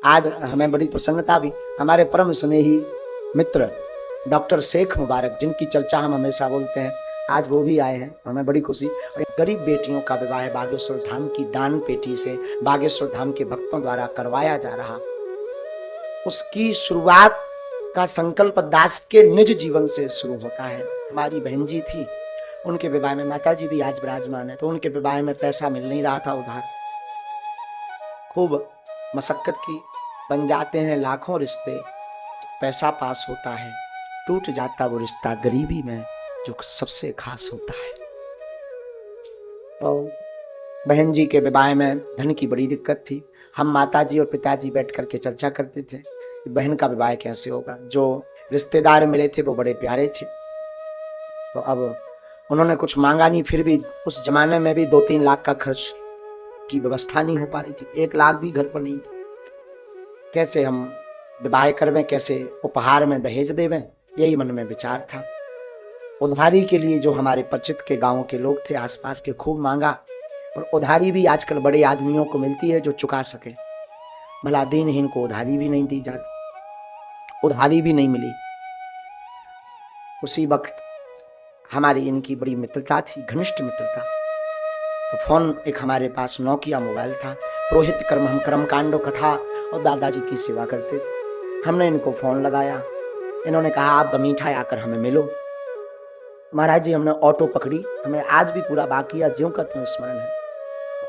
आज हमें बड़ी प्रसन्नता भी, हमारे परम स्नेही मित्र डॉक्टर शेख मुबारक, जिनकी चर्चा हम हमेशा बोलते हैं, आज वो भी आए हैं, हमें बड़ी खुशी। गरीब बेटियों का विवाह बागेश्वर धाम की दान पेटी से बागेश्वर धाम के भक्तों द्वारा करवाया जा रहा, उसकी शुरुआत का संकल्प दास के निज जीवन से शुरू होता है। हमारी बहन जी थी, उनके विवाह में, माता जी भी आज विराजमान है, तो उनके विवाह में पैसा मिल नहीं रहा था उधार, खूब मशक्कत की, बन जाते हैं लाखों रिश्ते, पैसा पास होता है, टूट जाता वो रिश्ता गरीबी में जो सबसे खास होता है। तो बहन जी के विवाह में धन की बड़ी दिक्कत थी। हम माताजी और पिताजी बैठ करके चर्चा करते थे कि बहन का विवाह कैसे होगा। जो रिश्तेदार मिले थे वो बड़े प्यारे थे, तो अब उन्होंने कुछ मांगा नहीं, फिर भी उस जमाने में भी 2-3 लाख का खर्च की व्यवस्था नहीं हो पा रही थी, 1 लाख भी घर पर नहीं थी। कैसे हम विवाह करवें, कैसे उपहार में दहेज देवें, यही मन में विचार था। उधारी के लिए जो हमारे परिचित के गांव के लोग थे आसपास के, खूब मांगा, और उधारी भी आजकल बड़े आदमियों को मिलती है जो चुका सके, भला दीनहीन को उधारी भी नहीं दी जाती, उधारी भी नहीं मिली। उसी वक्त हमारी इनकी बड़ी मित्रता थी, घनिष्ठ मित्रता। तो फोन एक हमारे पास नोकिया मोबाइल था, पुरोहित कर्म, हम कर्म कांडो कथा और दादाजी की सेवा करते थे। हमने इनको फोन लगाया, इन्होंने कहा आप बमीठा आकर हमें मिलो। महाराज जी हमने ऑटो पकड़ी, हमें आज भी पूरा बाकिया ज्यों का त्यों स्मरण है।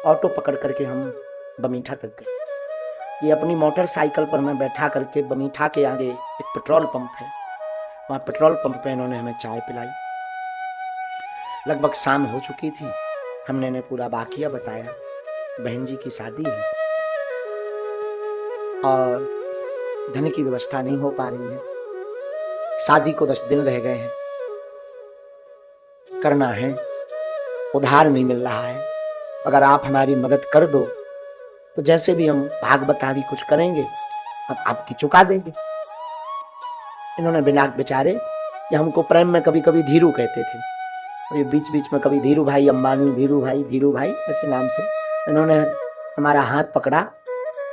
ऑटो पकड़ करके हम बमीठा तक गए। ये अपनी मोटरसाइकिल पर मैं बैठा करके, बमीठा के आगे एक पेट्रोल पंप है, वहाँ पेट्रोल पंप पे इन्होंने हमें चाय पिलाई। लगभग शाम हो चुकी थी, हमने इन्हें पूरा बाकिया बताया, बहन जी की शादी है और धन की व्यवस्था नहीं हो पा रही है, शादी को 10 दिन रह गए हैं, करना है, उधार नहीं मिल रहा है, अगर आप हमारी मदद कर दो तो जैसे भी हम भाग बतारी कुछ करेंगे, हम आपकी चुका देंगे। इन्होंने बिना बेचारे, ये हमको प्रेम में कभी कभी धीरू कहते थे, और ये बीच बीच में कभी धीरू भाई अंबानी, धीरू भाई ऐसे नाम से इन्होंने हमारा हाथ पकड़ा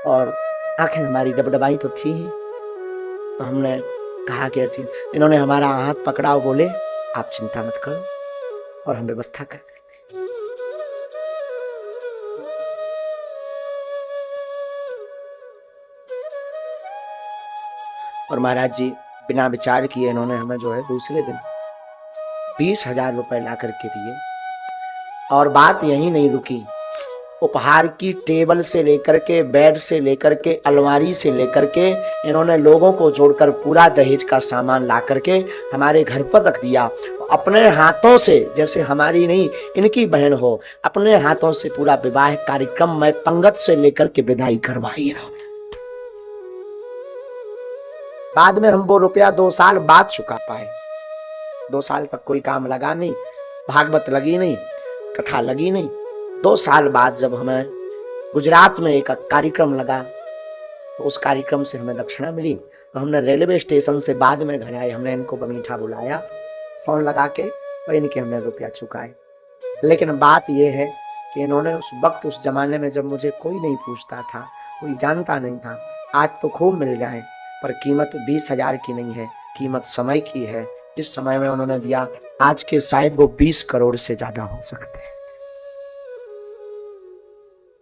और आंखें हमारी डबडबाई तो थी ही। तो हमने कहा कि ऐसी, इन्होंने हमारा हाथ पकड़ा और बोले आप चिंता मत करो और हम व्यवस्था कर देते। और महाराज जी बिना विचार किए इन्होंने हमें जो है दूसरे दिन 20,000 रुपए ला करके दिए। और बात यही नहीं रुकी, उपहार की टेबल से लेकर के, बेड से लेकर के, अलमारी से लेकर के इन्होंने लोगों को जोड़कर पूरा दहेज का सामान ला करके हमारे घर पर रख दिया। अपने हाथों से, जैसे हमारी नहीं इनकी बहन हो, अपने हाथों से पूरा विवाह कार्यक्रम में पंगत से लेकर के विदाई करवाई। बाद में हम वो रुपया 2 साल बाद चुका पाए। 2 साल तक कोई काम लगा नहीं, भागवत लगी नहीं, कथा लगी नहीं। 2 साल बाद जब हमें गुजरात में एक कार्यक्रम लगा, तो उस कार्यक्रम से हमें दक्षिणा मिली, तो हमने रेलवे स्टेशन से बाद में घर आए, हमने इनको बमीठा बुलाया फोन लगा के, और इनके हमने रुपया चुकाए। लेकिन बात यह है कि इन्होंने उस वक्त, उस जमाने में जब मुझे कोई नहीं पूछता था, कोई जानता नहीं था, आज तो खूब मिल जाए, पर कीमत 20,000 की नहीं है, कीमत समय की है। जिस समय में उन्होंने दिया, आज के शायद वो 20 करोड़ से ज्यादा हो सकते हैं।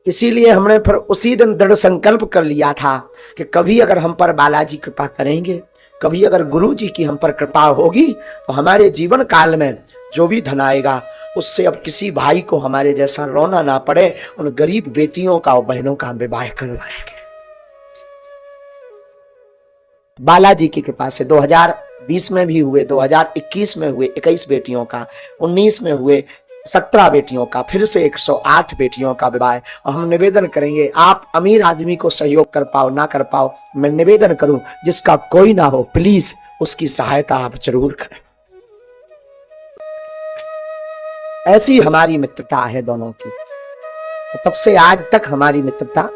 इसीलिए हमने फिर उसी दिन दृढ़ संकल्प कर लिया था कि कभी अगर हम पर बालाजी कृपा करेंगे, कभी अगर गुरु जी की हम पर कृपा होगी, तो हमारे जीवन काल में जो भी धन आएगा उससे अब किसी भाई को हमारे जैसा रोना ना पड़े, उन गरीब बेटियों का और बहनों का विवाह करवाएंगे। बालाजी की कृपा से 2020 में भी हुए, 2021 में हुए 21 बेटियों का, 19 में हुए 17 बेटियों का, फिर से 108 बेटियों का विवाह। और हम निवेदन करेंगे, आप अमीर आदमी को सहयोग कर पाओ ना कर पाओ, मैं निवेदन करूं जिसका कोई ना हो, प्लीज उसकी सहायता आप जरूर करें। ऐसी हमारी मित्रता है दोनों की। तब से आज तक हमारी मित्रता,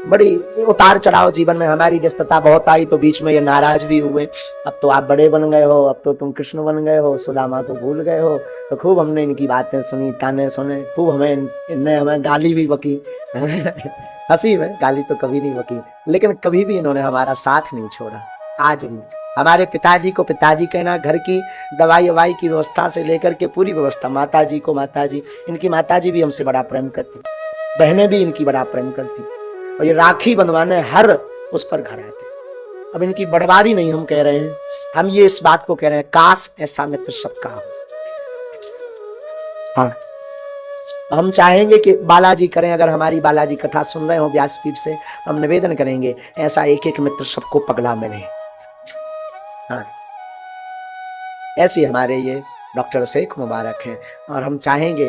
बड़ी उतार चढ़ाव जीवन में हमारी व्यस्तता बहुत आई, तो बीच में ये नाराज भी हुए, अब तो आप बड़े बन गए हो, अब तो तुम कृष्ण बन गए हो, सुदामा को भूल गए हो। तो खूब हमने इनकी बातें सुनी, ताने सुने, खूब हमें गाली भी बकी हंसी में गाली तो कभी नहीं बकी, लेकिन कभी भी इन्होंने हमारा साथ नहीं छोड़ा। आज भी हमारे पिताजी को पिताजी कहना, घर की दवाई ववाई की व्यवस्था से लेकर के पूरी व्यवस्था, माताजी को माताजी, इनकी माताजी भी हमसे बड़ा प्रेम करती, बहनें भी इनकी बड़ा प्रेम करती, और ये राखी बंधवाने हर उस पर घर आते। अब इनकी बड़वारी नहीं हम कह रहे हैं, हम ये इस बात को कह रहे हैं, काश ऐसा मित्र सबका हो। हाँ, हम चाहेंगे कि बालाजी करें, अगर हमारी बालाजी कथा सुन रहे हो व्यासपीठ से, हम निवेदन करेंगे ऐसा एक एक मित्र सबको पगला मिले। हाँ, ऐसे हमारे ये डॉक्टर शेख मुबारक हैं, और हम चाहेंगे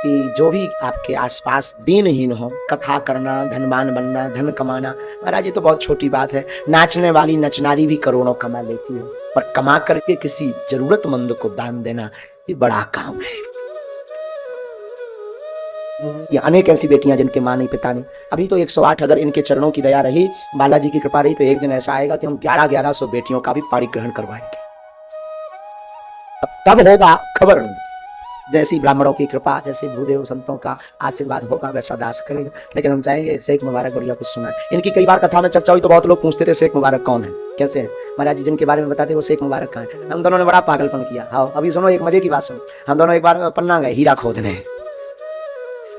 कि जो भी आपके आसपास दीनहीन हो, कथा करना, धनवान बनना, धन कमाना, महाराज ये तो बहुत छोटी बात है। नाचने वाली नचनारी भी करोड़ों कमा लेती है, पर कमा करके किसी जरूरतमंद को दान देना ये बड़ा काम है। ये अनेक ऐसी बेटियां जिनके माँ नहीं पिता नहीं, अभी तो 108, अगर इनके चरणों की दया रही, बालाजी की कृपा रही, तो एक दिन ऐसा आएगा कि हम 1100 बेटियों का भी पाणी ग्रहण करवाएंगे। तब होगा खबर नहीं, जैसी ब्राह्मणों की कृपा, जैसे भूदेव संतों का आशीर्वाद होगा वैसा दास करेंगे। लेकिन हम चाहेंगे शेख मुबारक बढ़िया कुछ सुना है। इनकी कई बार कथा में चर्चा हुई तो बहुत लोग पूछते थे शेख मुबारक कौन है, कैसे है महाराज जी, जिनके बारे में बताते वो शेख मुबारक कहाँ है। हम दोनों ने बड़ा पागलपन किया। हाँ, अभी सुनो एक मजे की बात सुनो। हम दोनों एक बार पन्ना गए हीरा खोदने।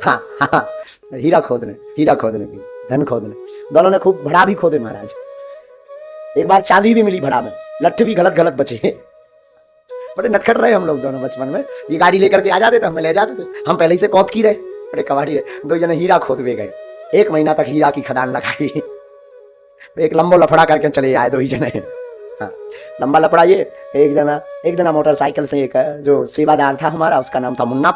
हाँ हाँ, हीरा खोदने की धन खोदने, दोनों ने खूब भड़ा भी खोदे महाराज। एक बार चांदी भी मिली भड़ा में, लट्ठे भी गलत बचे। बड़े नटखट रहे हम लोग दोनों बचपन में। ये गाड़ी लेकर के आ जाते थे, हमें ले जाते थे, हम पहले ही से कौत की रहे, बड़े कबाड़ी रहे। 2 जने हीरा खोदवे गए, 1 महीना तक हीरा की खदान लगाई। एक लंबो लफड़ा करके चले आए 2 ही जने। हाँ, लंबा लफड़ा ये। एक जना मोटरसाइकिल से, एक जो सेवादार था हमारा, उसका नाम था मुन्ना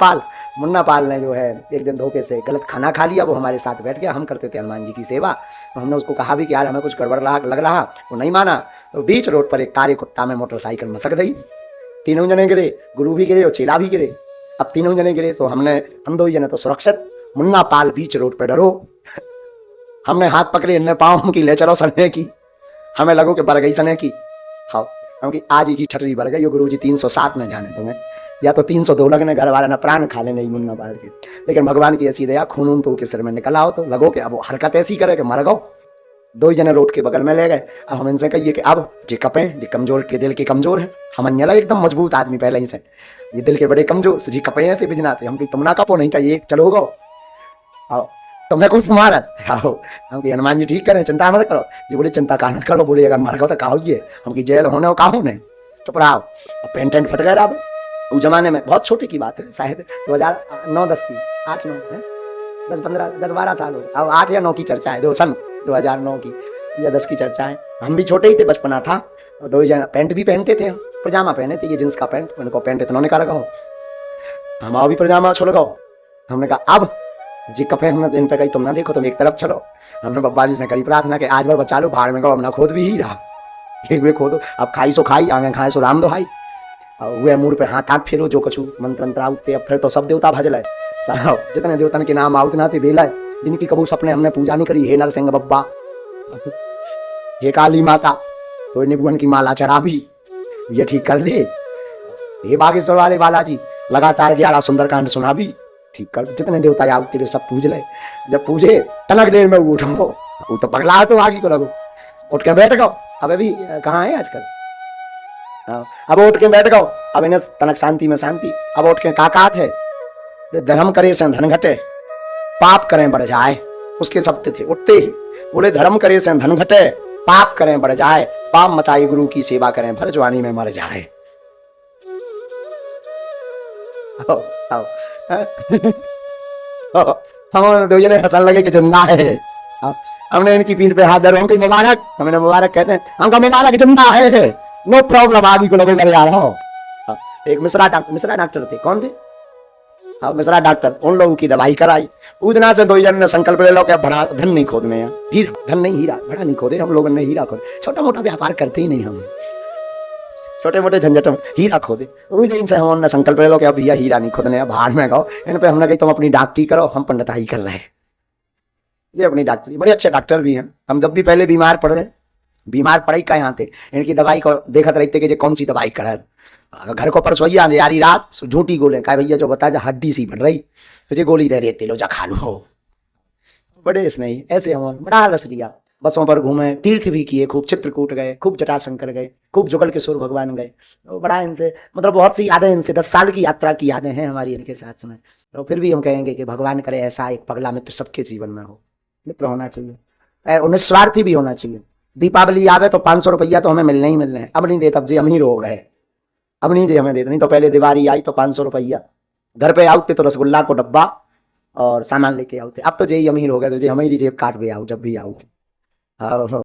पाल ने जो है एक दिन धोखे से गलत खाना खा लिया। वो हमारे साथ बैठ गया, हम करते थे हनुमान जी की सेवा, तो हमने उसको कहा भी कि यार हमें कुछ गड़बड़ लग रहा, वो नहीं माना। तो बीच रोड पर एक कारे कुत्ता में मोटरसाइकिल मसक गई, तीनों जने गिरे, गुरु भी गिरे और चेला भी गिरे। अब तीनों जने गिरे तो हम 2 ही जने तो सुरक्षित, मुन्ना पाल बीच रोड पे डरो। हमने हाथ पकड़े, इनने पाँव की ले चलो सने की, हमें लगो कि बर गई सने की। हाँ, हम की आज की ठटरी बर गई, गुरु जी 307 में जाने तुम्हें, या तो 302 लगने, घर वाला ना प्राण खा ले नहीं मुन्ना पाल के। लेकिन भगवान की ऐसी दया, खून तो के सिर में निकल आओ, तो लगो कि अब वो हरकत ऐसी करे कि मर गो। 2 जने रोड के बगल में ले गए। अब हम इनसे कहिए कि अब जे कपे, जे कमजोर के दिल के कमजोर है, हम अन्यला एकदम मजबूत आदमी पहले ही से, ये दिल के बड़े कमजोर जी कपे हैं से बिजना से, हम की तुम ना कपो नहीं था ये चलो गो, आओ तुम्हें कुछ मारा, आओ हम की हनुमान जी ठीक करें, चिंता मत करो। जी बोले चिंता का मत करो, बोले अगर मर गो तो कहो ये, हम की जेल होने का होने, चुप रहो। अब पेंटेंट फट गया। अब उस जमाने में बहुत छोटे की बात है, शायद 2009-10 की, 8-9 है, 10-12 साल हो, अब 8 या 9 की चर्चा है, 2009 की या 10 की चर्चा है। हम भी छोटे ही थे, बचपना था, और 2 जन पैंट भी पहनते थे, पजामा पहने थे, ये जींस का पैंट, उनको पैंट इतना निकाल लगाओ, हम आओ भी पजामा छोड़ लगाओ। हमने कहा अब जी कपे, हमने इन पे कही तुम ना देखो, तुम एक तरफ चलो। हमने बब्बा जी से करी प्रार्थना कि आज बार बचा लो, भाड़ में गो, अपना खोद भी ही रहा, एक वे खोदो, अब खाई सो खाई, आगे खाए सो राम दोहाई, वे मूड पे हाथ फेरो, जो कछु मंत्र मंत्र आउते, अब फिर तो सब देवता भज लाए, जितने देवतन के नाम आउत ना थे बेलाए, जिनकी कबू सपने हमने पूजा नहीं करी, हे नरसिंह बब्बा, हे काली माता, तो निबुअन की माला चढ़ा भी, ये ठीक कर दे, हे बागेश्वर वाले बालाजी लगातार 11 सुंदरकांड सुना भी, ठीक कर। जितने देवता आउत तेरे सब पूज ले, जब पूजे तनक देर में उठो, वो तो पगला तो आगे को लगो, उठ के बैठ गो। अब अभी कहाँ है आजकल, अब उठ के बैठ गो, अब इन्हें तनक शांति में शांति। अब उठ के काकात है, धर्म करे से धन घटे, पाप करें बढ़ जाए, उसके शब्द थे उठते ही बोले धर्म करे से धन घटे, पाप करें बढ़ जाए, पाप मताई गुरु की सेवा करें भर जवानी में मर जाए। हम 2 जने हंसने लगे कि जिंदा है। हमने इनकी पीठ पे हाथ धरो, मुबारक, हमने मुबारक कहते हैं, हमका मुबारक जिंदा है, नो प्रॉब्लम, आगे को लोगों कर जा रहा हो। एक मिश्रा डॉक्टर थे, कौन थे? हाँ, मिश्रा डॉक्टर, उन लोगों की दवाई कराई। पूजना से 2 जन ने संकल्प ले लो कि बड़ा धन नहीं खोदने, धन नहीं हीरा बड़ा नहीं खोदे, हम लोगों ने हीरा खोदे, छोटा मोटा व्यापार करते ही नहीं, हम छोटे मोटे झंझटों में हीरा खोदे। उस दिन से हमने संकल्प ले लो कि अब भैया हीरा नहीं खोदने, भाड़ में गो। इन पे हमने कही तुम अपनी डॉक्टरी करो, हम पंडिताई कर रहे हैं। ये अपनी डॉक्टरी, बड़े अच्छे डॉक्टर भी हैं। हम जब भी पहले बीमार पड़े का यहाँ थे, इनकी दवाई को देखत रहते कि कौन सी दवाई करे। घर को परसोइया यारी रात झूठी गोले, कहा भैया जो बता जा हड्डी सी बढ़ रही, तुझे गोली दे देते लो, जा खा लो। बड़े स्नेही, ऐसे हम बड़ा रस लिया। बसों पर घूमे, तीर्थ भी किए, खूब चित्रकूट गए, खूब जटाशंकर गए, खूब जुगल किशोर भगवान गए। तो बड़ा इनसे मतलब बहुत सी यादें, इनसे 10 साल की यात्रा की यादें हैं हमारी इनके साथ में। तो फिर भी हम कहेंगे कि भगवान करे ऐसा एक पगला मित्र सबके जीवन में हो। मित्र होना चाहिए, निस्वार्थी भी होना चाहिए। दीपावली आवे तो 500 रुपया तो हमें मिलने ही मिलने हैं। अब नहीं देते, अब जी अमीर हो गए, अब नहीं जी हमें देते। नहीं तो पहले दिवाली आई तो 500 रुपया घर पे आउते तो रसगुल्ला को डब्बा और सामान लेके आउते। अब तो जी अमीर हो गए तो जी हमें जेब काट भी आओ जब भी आओ। हाँ